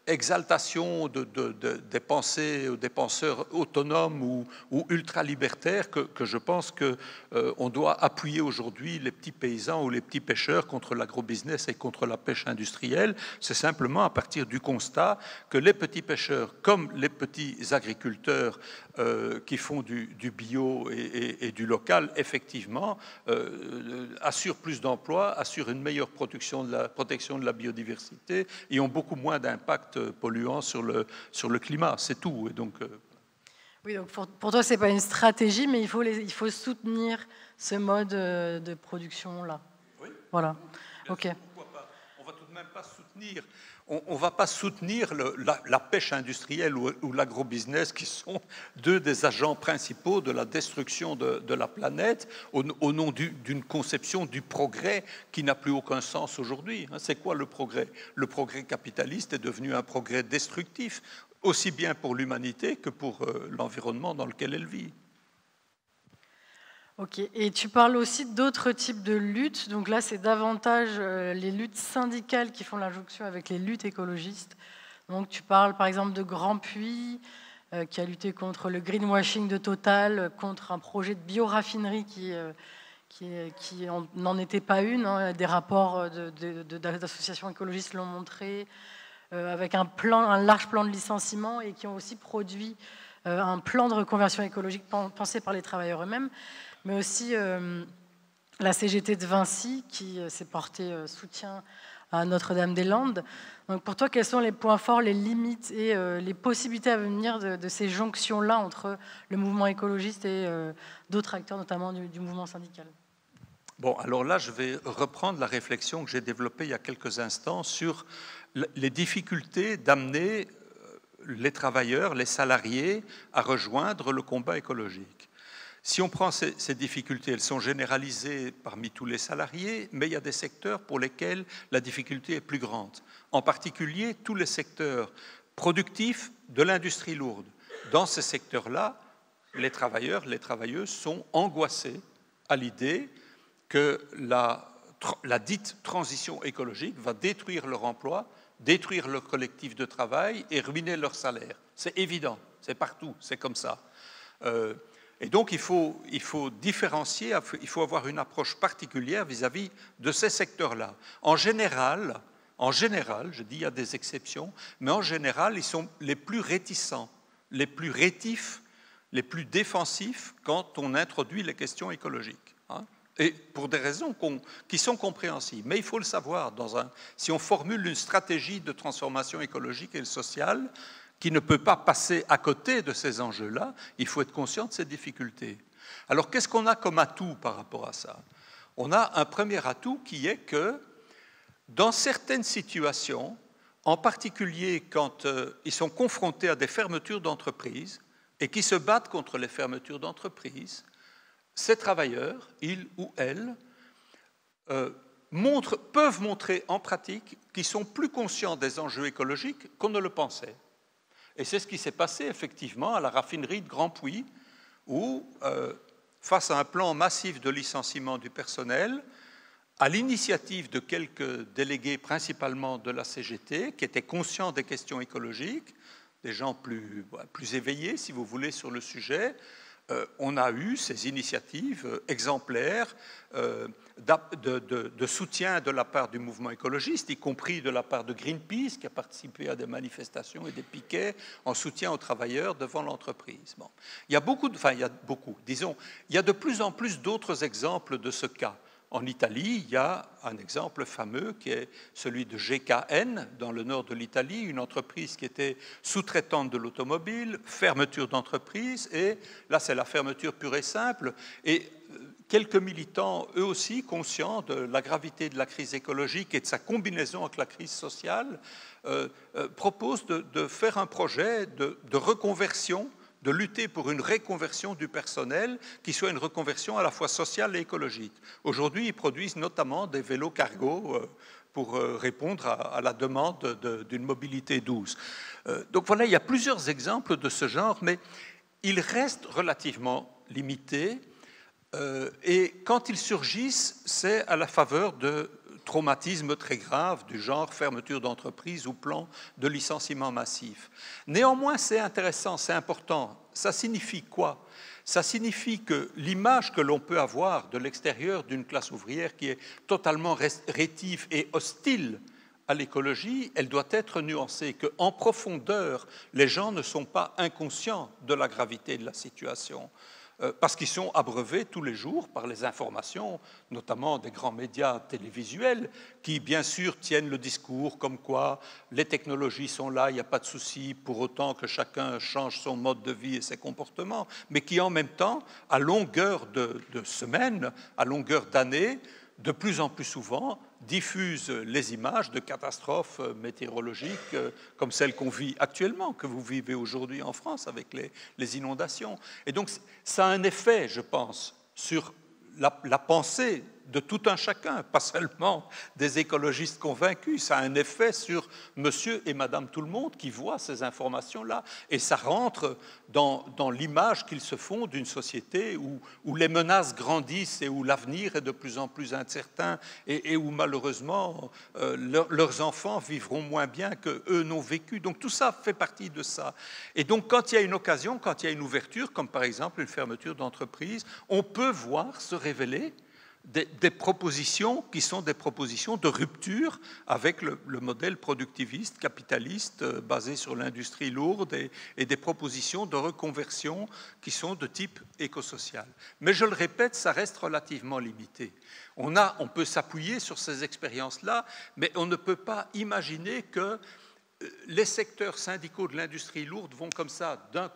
Speaker 3: exaltation des pensées ou des penseurs autonomes ou ultra-libertaires que je pense qu'on doit appuyer aujourd'hui les petits paysans ou les petits pêcheurs contre l'agrobusiness et contre la pêche industrielle. C'est simplement à partir du constat que les petits pêcheurs, comme les petits agriculteurs qui font du bio et du local, effectivement, assurent plus d'emplois, assurent une meilleure protection de la biodiversité et ont beaucoup moins d'impact polluant sur le climat. C'est tout. Et donc,
Speaker 2: oui, donc pour toi, ce n'est pas une stratégie, mais il faut soutenir ce mode de production-là.
Speaker 3: Oui.
Speaker 2: Voilà. OK.
Speaker 3: Pourquoi pas ? On ne va tout de même pas soutenir... On ne va pas soutenir la pêche industrielle ou l'agrobusiness, qui sont deux des agents principaux de la destruction de la planète, au nom d'une conception du progrès qui n'a plus aucun sens aujourd'hui. C'est quoi le progrès ? Le progrès capitaliste est devenu un progrès destructif, aussi bien pour l'humanité que pour l'environnement dans lequel elle vit.
Speaker 2: Ok, et tu parles aussi d'autres types de luttes. Donc là, c'est davantage les luttes syndicales qui font la jonction avec les luttes écologistes. Donc tu parles par exemple de Grandpuits, qui a lutté contre le greenwashing de Total, contre un projet de bioraffinerie qui n'en était pas une. Hein. Des rapports d'associations écologistes l'ont montré, avec un large plan de licenciement et qui ont aussi produit un plan de reconversion écologique pensé par les travailleurs eux-mêmes, mais aussi la CGT de Vinci qui s'est portée soutien à Notre-Dame-des-Landes. Donc pour toi, quels sont les points forts, les limites et les possibilités à venir de ces jonctions-là entre le mouvement écologiste et d'autres acteurs, notamment du mouvement syndical ?
Speaker 3: Bon, alors là, je vais reprendre la réflexion que j'ai développée il y a quelques instants sur les difficultés d'amener les travailleurs, les salariés, à rejoindre le combat écologique. Si on prend ces difficultés, elles sont généralisées parmi tous les salariés, mais il y a des secteurs pour lesquels la difficulté est plus grande. En particulier, tous les secteurs productifs de l'industrie lourde. Dans ces secteurs-là, les travailleurs, les travailleuses sont angoissés à l'idée que la dite transition écologique va détruire leur emploi, détruire leur collectif de travail et ruiner leur salaire. C'est évident, c'est partout, c'est comme ça. Et donc, il faut différencier, il faut avoir une approche particulière vis-à-vis de ces secteurs-là. En général, je dis il y a des exceptions, mais en général, ils sont les plus réticents, les plus rétifs, les plus défensifs quand on introduit les questions écologiques. Et pour des raisons qui sont compréhensibles. Mais il faut le savoir, si on formule une stratégie de transformation écologique et sociale, qui ne peut pas passer à côté de ces enjeux-là, il faut être conscient de ces difficultés. Alors, qu'est-ce qu'on a comme atout par rapport à ça ? On a un premier atout qui est que, dans certaines situations, en particulier quand ils sont confrontés à des fermetures d'entreprises et qui se battent contre les fermetures d'entreprises, ces travailleurs, ils ou elles, peuvent montrer en pratique qu'ils sont plus conscients des enjeux écologiques qu'on ne le pensait. Et c'est ce qui s'est passé effectivement à la raffinerie de Grandpuits, où, face à un plan massif de licenciement du personnel, à l'initiative de quelques délégués, principalement de la CGT, qui étaient conscients des questions écologiques, gens plus éveillés, si vous voulez, sur le sujet, on a eu ces initiatives exemplaires de soutien de la part du mouvement écologiste, y compris de la part de Greenpeace, qui a participé à des manifestations et des piquets en soutien aux travailleurs devant l'entreprise. Bon. Il y a de plus en plus d'autres exemples de ce cas. En Italie, il y a un exemple fameux qui est celui de GKN, dans le nord de l'Italie, une entreprise qui était sous-traitante de l'automobile, fermeture d'entreprise, et là c'est la fermeture pure et simple. Et quelques militants, eux aussi conscients de la gravité de la crise écologique et de sa combinaison avec la crise sociale, proposent de faire un projet de reconversion, de lutter pour une reconversion du personnel qui soit une reconversion à la fois sociale et écologique. Aujourd'hui, ils produisent notamment des vélos cargo pour répondre à la demande d'une mobilité douce. Donc voilà, il y a plusieurs exemples de ce genre, mais ils restent relativement limités et quand ils surgissent, c'est à la faveur de traumatismes très graves du genre fermeture d'entreprise ou plan de licenciement massif. Néanmoins, c'est intéressant, c'est important. Ça signifie quoi? Ça signifie que l'image que l'on peut avoir de l'extérieur d'une classe ouvrière qui est totalement rétive et hostile à l'écologie, elle doit être nuancée, qu'en profondeur, les gens ne sont pas inconscients de la gravité de la situation. Parce qu'ils sont abreuvés tous les jours par les informations, notamment des grands médias télévisuels, qui bien sûr tiennent le discours comme quoi les technologies sont là, il n'y a pas de souci, pour autant que chacun change son mode de vie et ses comportements, mais qui en même temps, à longueur de semaines, à longueur d'années, de plus en plus souvent, diffusent les images de catastrophes météorologiques comme celles qu'on vit actuellement, que vous vivez aujourd'hui en France avec les inondations. Et donc, ça a un effet, je pense, sur la pensée de tout un chacun, pas seulement des écologistes convaincus. Ça a un effet sur monsieur et madame tout le monde qui voient ces informations-là. Et ça rentre dans l'image qu'ils se font d'une société où les menaces grandissent et où l'avenir est de plus en plus incertain et où malheureusement leurs enfants vivront moins bien qu'eux n'ont vécu. Donc tout ça fait partie de ça. Et donc quand il y a une occasion, quand il y a une ouverture, comme par exemple une fermeture d'entreprise, on peut voir se révéler des propositions qui sont des propositions de rupture avec le modèle productiviste, capitaliste, basé sur l'industrie lourde et des propositions de reconversion qui sont de type écosocial. Mais je le répète, ça reste relativement limité. On peut s'appuyer sur ces expériences-là, mais on ne peut pas imaginer que les secteurs syndicaux de l'industrie lourde vont comme ça, d'un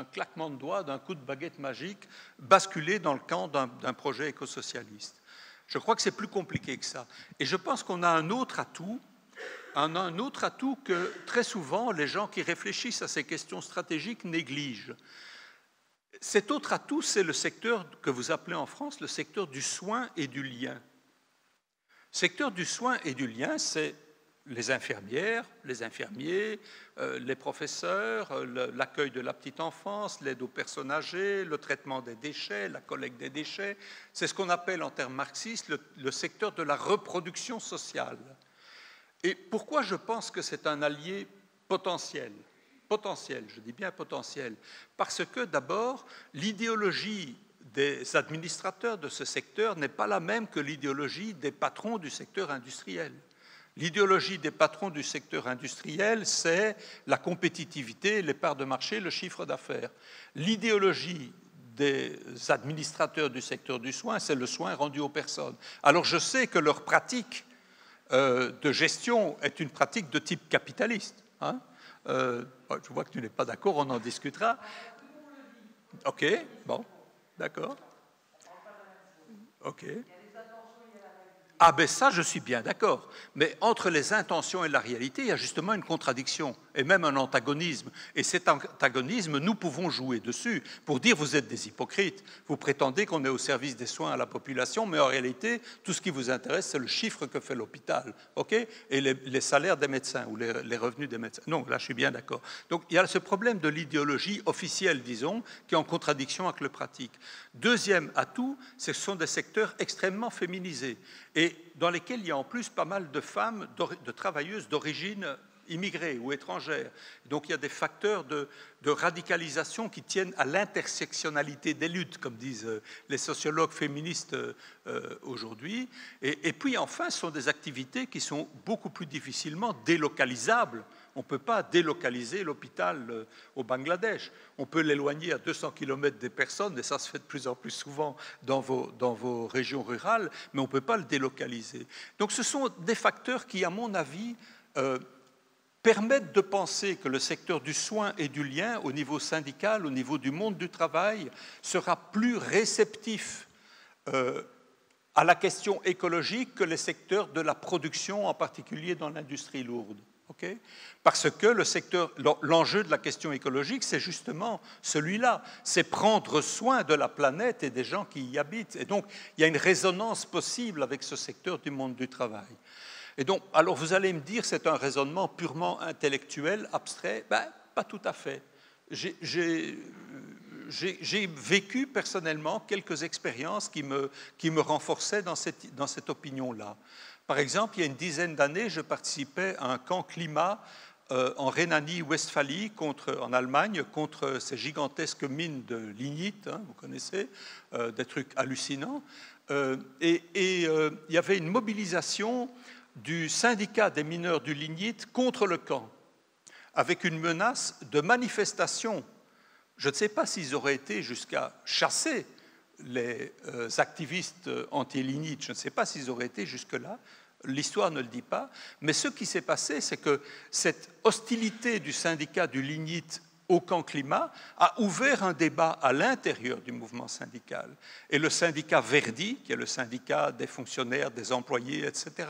Speaker 3: claquement de doigts, d'un coup de baguette magique, basculer dans le camp d'un projet écosocialiste. Je crois que c'est plus compliqué que ça. Et je pense qu'on a un autre atout que très souvent les gens qui réfléchissent à ces questions stratégiques négligent. Cet autre atout, c'est le secteur que vous appelez en France le secteur du soin et du lien. Le secteur du soin et du lien, c'est les infirmières, les infirmiers, les professeurs, l'accueil de la petite enfance, l'aide aux personnes âgées, le traitement des déchets, la collecte des déchets. C'est ce qu'on appelle en termes marxistes le secteur de la reproduction sociale. Et pourquoi je pense que c'est un allié potentiel? Potentiel, je dis bien potentiel, parce que d'abord, l'idéologie des administrateurs de ce secteur n'est pas la même que l'idéologie des patrons du secteur industriel. L'idéologie des patrons du secteur industriel, c'est la compétitivité, les parts de marché, le chiffre d'affaires. L'idéologie des administrateurs du secteur du soin, c'est le soin rendu aux personnes. Alors je sais que leur pratique de gestion est une pratique de type capitaliste. Hein. Je vois que tu n'es pas d'accord, on en discutera. Ok, bon, d'accord. Ok. Ah ben ça, je suis bien d'accord. Mais entre les intentions et la réalité, il y a justement une contradiction et même un antagonisme. Et cet antagonisme, nous pouvons jouer dessus pour dire vous êtes des hypocrites. Vous prétendez qu'on est au service des soins à la population, mais en réalité, tout ce qui vous intéresse, c'est le chiffre que fait l'hôpital, ok, et les salaires des médecins ou les revenus des médecins. Non, là, je suis bien d'accord. Donc, il y a ce problème de l'idéologie officielle, disons, qui est en contradiction avec le pratique. Deuxième atout, ce sont des secteurs extrêmement féminisés et dans lesquels il y a en plus pas mal de femmes, de travailleuses d'origine immigrée ou étrangère. Donc il y a des facteurs de radicalisation qui tiennent à l'intersectionnalité des luttes, comme disent les sociologues féministes aujourd'hui. Et puis enfin, ce sont des activités qui sont beaucoup plus difficilement délocalisables. On ne peut pas délocaliser l'hôpital au Bangladesh. On peut l'éloigner à 200 km des personnes, et ça se fait de plus en plus souvent dans vos régions rurales, mais on ne peut pas le délocaliser. Donc ce sont des facteurs qui, à mon avis, permettent de penser que le secteur du soin et du lien, au niveau syndical, au niveau du monde du travail, sera plus réceptif à la question écologique que les secteurs de la production, en particulier dans l'industrie lourde. Okay? Parce que l'enjeu de la question écologique, c'est justement celui-là, c'est prendre soin de la planète et des gens qui y habitent. Et donc, il y a une résonance possible avec ce secteur du monde du travail. Et donc, alors vous allez me dire, c'est un raisonnement purement intellectuel, abstrait. Ben, pas tout à fait. J'ai vécu personnellement quelques expériences qui me renforçaient dans cette opinion-là. Par exemple, il y a une dizaine d'années, je participais à un camp climat en Rhénanie-Westphalie, en Allemagne, contre ces gigantesques mines de lignite, hein, vous connaissez, des trucs hallucinants. Il y avait une mobilisation du syndicat des mineurs du lignite contre le camp, avec une menace de manifestation. Je ne sais pas s'ils auraient été jusqu'à chasser les activistes anti-lignite, je ne sais pas s'ils auraient été jusque-là, l'histoire ne le dit pas, mais ce qui s'est passé, c'est que cette hostilité du syndicat du lignite au camp climat a ouvert un débat à l'intérieur du mouvement syndical. Et le syndicat Verdi, qui est le syndicat des fonctionnaires, des employés, etc.,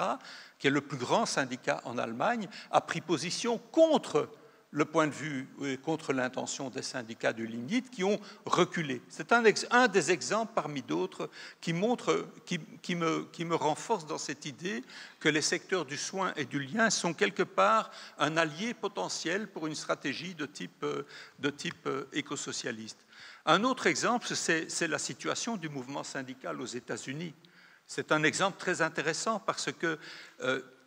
Speaker 3: qui est le plus grand syndicat en Allemagne, a pris position contre le point de vue, contre l'intention des syndicats du lignite qui ont reculé. C'est un des exemples parmi d'autres qui me renforce dans cette idée que les secteurs du soin et du lien sont quelque part un allié potentiel pour une stratégie de type écosocialiste. Un autre exemple, c'est la situation du mouvement syndical aux États-Unis. C'est un exemple très intéressant parce que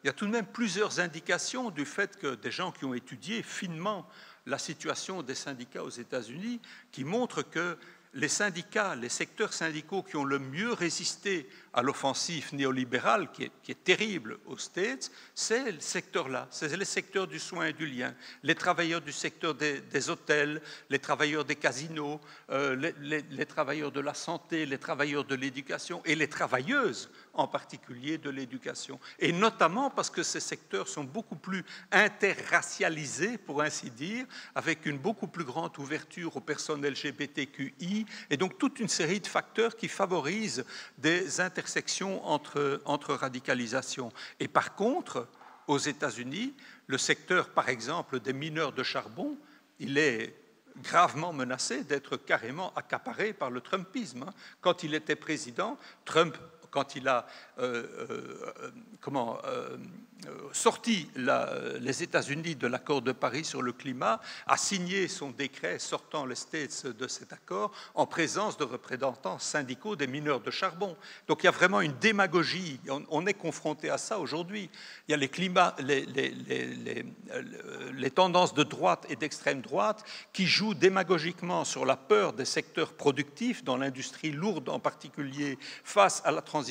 Speaker 3: il y a tout de même plusieurs indications du fait que des gens qui ont étudié finement la situation des syndicats aux États-Unis qui montrent que les syndicats, les secteurs syndicaux qui ont le mieux résisté à l'offensive néolibérale, qui est terrible aux States, c'est le secteur-là, c'est les secteurs du soin et du lien. Les travailleurs du secteur des hôtels, les travailleurs des casinos, les travailleurs de la santé, les travailleurs de l'éducation et les travailleuses en particulier de l'éducation. Et notamment parce que ces secteurs sont beaucoup plus interracialisés, pour ainsi dire, avec une beaucoup plus grande ouverture aux personnes LGBTQI, et donc toute une série de facteurs qui favorisent des intersections entre radicalisation. Et par contre, aux États-Unis, le secteur, par exemple, des mineurs de charbon, il est gravement menacé d'être carrément accaparé par le Trumpisme. Quand il était président, Trump, quand il a sorti les États-Unis de l'accord de Paris sur le climat, a signé son décret sortant les States de cet accord en présence de représentants syndicaux des mineurs de charbon. Donc il y a vraiment une démagogie, on est confronté à ça aujourd'hui. Il y a les tendances de droite et d'extrême droite qui jouent démagogiquement sur la peur des secteurs productifs, dans l'industrie lourde en particulier, face à la transition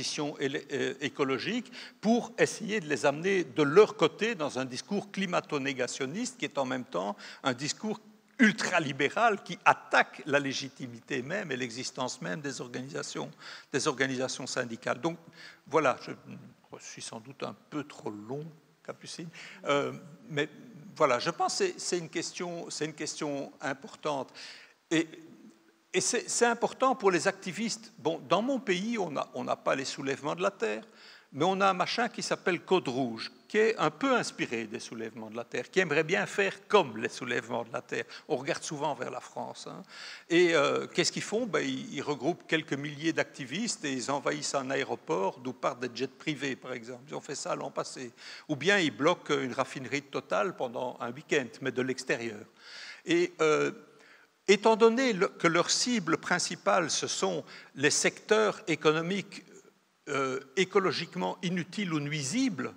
Speaker 3: écologique, pour essayer de les amener de leur côté dans un discours climato-négationniste qui est en même temps un discours ultralibéral qui attaque la légitimité même et l'existence même des organisations syndicales. Donc voilà, je suis sans doute un peu trop long, Capucine, mais voilà, je pense que c'est une question importante. Et c'est important pour les activistes. Bon, dans mon pays, on n'a pas les soulèvements de la Terre, mais on a un machin qui s'appelle Code Rouge, qui est un peu inspiré des soulèvements de la Terre, qui aimerait bien faire comme les soulèvements de la Terre. On regarde souvent vers la France. Hein. Et qu'est-ce qu'ils font? Ils regroupent quelques milliers d'activistes et ils envahissent un aéroport d'où partent des jets privés, par exemple. Ils ont fait ça l'an passé. Ou bien ils bloquent une raffinerie de Total pendant un week-end, mais de l'extérieur. Et étant donné que leur cible principale, ce sont les secteurs économiques écologiquement inutiles ou nuisibles,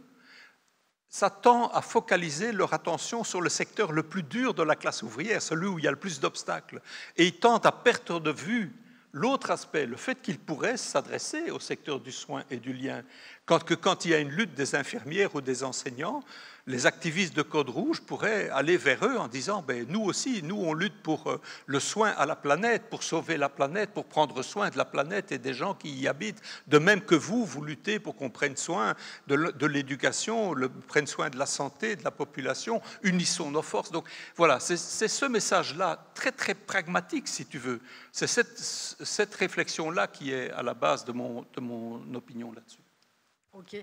Speaker 3: ça tend à focaliser leur attention sur le secteur le plus dur de la classe ouvrière, celui où il y a le plus d'obstacles. Et ils tentent à perdre de vue l'autre aspect, le fait qu'ils pourraient s'adresser au secteur du soin et du lien. Quand il y a une lutte des infirmières ou des enseignants, les activistes de Code Rouge pourraient aller vers eux en disant nous aussi, nous on lutte pour le soin à la planète, pour sauver la planète, pour prendre soin de la planète et des gens qui y habitent, de même que vous luttez pour qu'on prenne soin de l'éducation, prenne soin de la santé, de la population, unissons nos forces. Donc voilà, c'est ce message-là, très très pragmatique si tu veux, c'est cette réflexion-là qui est à la base de mon opinion là-dessus.
Speaker 2: Ok.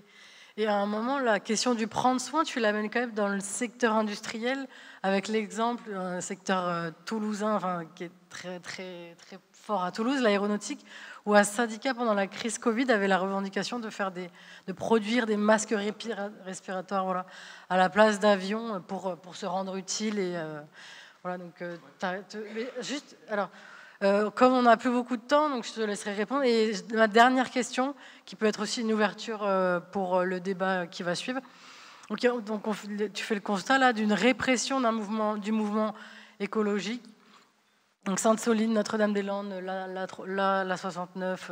Speaker 2: Et à un moment, la question du prendre soin, tu l'amènes quand même dans le secteur industriel, avec l'exemple d'un secteur toulousain, enfin, qui est très, très, très fort à Toulouse, l'aéronautique, où un syndicat, pendant la crise Covid, avait la revendication de produire des masques respiratoires, voilà, à la place d'avions pour se rendre utile. Et, voilà, donc, mais juste, alors... comme on n'a plus beaucoup de temps, donc je te laisserai répondre. Et ma dernière question, qui peut être aussi une ouverture pour le débat qui va suivre. Donc tu fais le constat là d'une répression du mouvement écologique. Donc Sainte-Soline, Notre-Dame-des-Landes, la 69,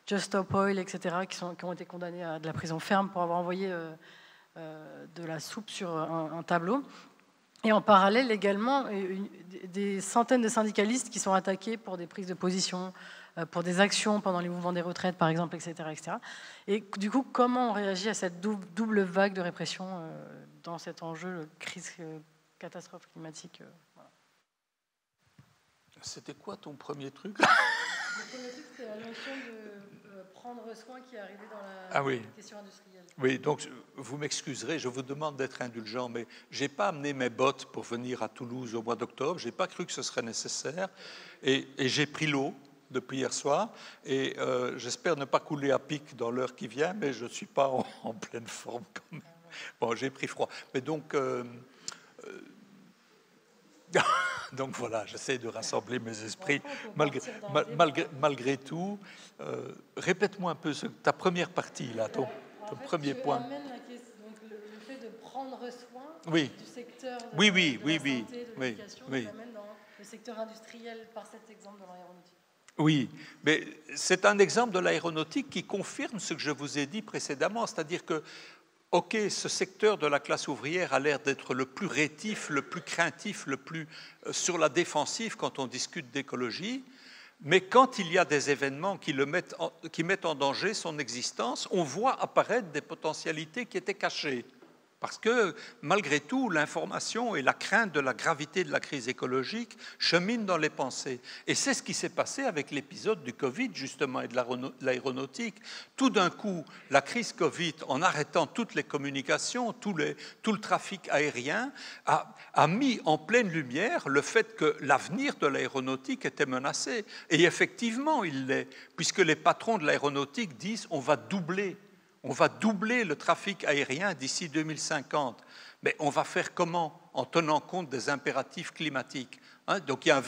Speaker 2: Just Stop Oil, etc., qui ont été condamnés à de la prison ferme pour avoir envoyé de la soupe sur un tableau. Et en parallèle également, des centaines de syndicalistes qui sont attaqués pour des prises de position, pour des actions pendant les mouvements des retraites, par exemple, etc., etc. Et du coup, comment on réagit à cette double vague de répression dans cet enjeu, crise, catastrophe climatique voilà.
Speaker 3: C'était quoi ton premier truc?
Speaker 2: Le premier truc, c'est la notion de prendre soin qui est arrivée dans la question industrielle.
Speaker 3: Oui, donc vous m'excuserez, je vous demande d'être indulgent, mais je n'ai pas amené mes bottes pour venir à Toulouse au mois d'octobre, je n'ai pas cru que ce serait nécessaire, et j'ai pris l'eau depuis hier soir, et j'espère ne pas couler à pic dans l'heure qui vient, mais je ne suis pas en pleine forme quand même. Bon, j'ai pris froid. Mais donc... Donc voilà, j'essaie de rassembler mes esprits malgré tout. Répète-moi un peu ta première partie, là, ton premier point.
Speaker 2: Donc le fait de prendre soin
Speaker 3: du
Speaker 2: secteur de la santé, de l'éducation, t'amène dans le secteur industriel par cet exemple de l'aéronautique.
Speaker 3: Oui, mais c'est un exemple de l'aéronautique qui confirme ce que je vous ai dit précédemment, c'est-à-dire que OK, ce secteur de la classe ouvrière a l'air d'être le plus rétif, le plus craintif, le plus sur la défensive quand on discute d'écologie, mais quand il y a des événements qui mettent en danger son existence, on voit apparaître des potentialités qui étaient cachées. Parce que, malgré tout, l'information et la crainte de la gravité de la crise écologique cheminent dans les pensées. Et c'est ce qui s'est passé avec l'épisode du Covid, justement, et de l'aéronautique. Tout d'un coup, la crise Covid, en arrêtant toutes les communications, tout le trafic aérien, a mis en pleine lumière le fait que l'avenir de l'aéronautique était menacé. Et effectivement, il l'est, puisque les patrons de l'aéronautique disent on va doubler le trafic aérien d'ici 2050. Mais on va faire comment? En tenant compte des impératifs climatiques. Donc il y a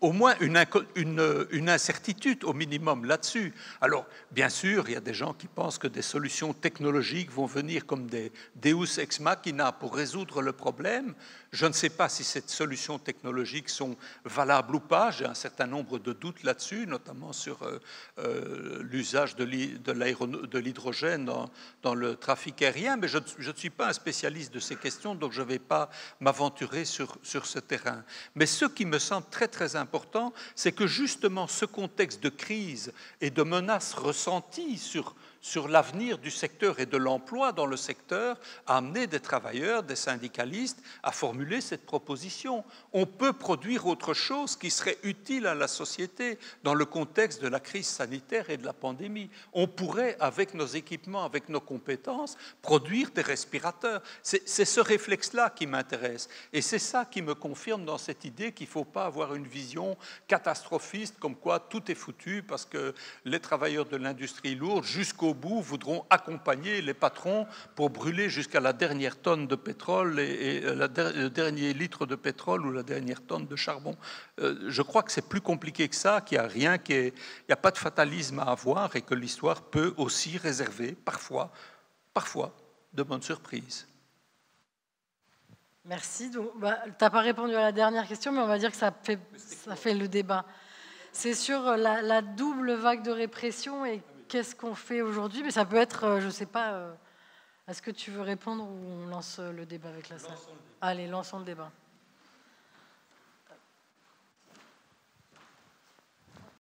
Speaker 3: au moins une incertitude au minimum là-dessus. Alors, bien sûr, il y a des gens qui pensent que des solutions technologiques vont venir comme des Deus ex machina pour résoudre le problème. Je ne sais pas si ces solutions technologiques sont valables ou pas. J'ai un certain nombre de doutes là-dessus, notamment sur l'usage de l'hydrogène dans le trafic aérien, mais je ne suis pas un spécialiste de ces questions, donc je ne vais pas m'aventurer sur ce terrain. Mais ce qui me semble très, très important, c'est que justement ce contexte de crise et de menaces ressenties sur l'avenir du secteur et de l'emploi dans le secteur a amené des travailleurs, des syndicalistes à formuler cette proposition. On peut produire autre chose qui serait utile à la société dans le contexte de la crise sanitaire et de la pandémie. On pourrait, avec nos équipements, avec nos compétences, produire des respirateurs. C'est ce réflexe-là qui m'intéresse. Et c'est ça qui me confirme dans cette idée qu'il ne faut pas avoir une vision catastrophiste comme quoi tout est foutu parce que les travailleurs de l'industrie lourde, jusqu'au bout, voudront accompagner les patrons pour brûler jusqu'à la dernière tonne de pétrole et le dernier litre de pétrole ou la dernière tonne de charbon. Je crois que c'est plus compliqué que ça, qu'il n'y a pas de fatalisme à avoir et que l'histoire peut aussi réserver parfois de bonnes surprises.
Speaker 2: Merci. Tu n'as pas répondu à la dernière question, mais on va dire que ça fait le débat. C'est sur la double vague de répression et qu'est-ce qu'on fait aujourd'hui. Mais ça peut être, je ne sais pas, est-ce que tu veux répondre ou on lance le débat avec la salle? Allez, lançons le débat.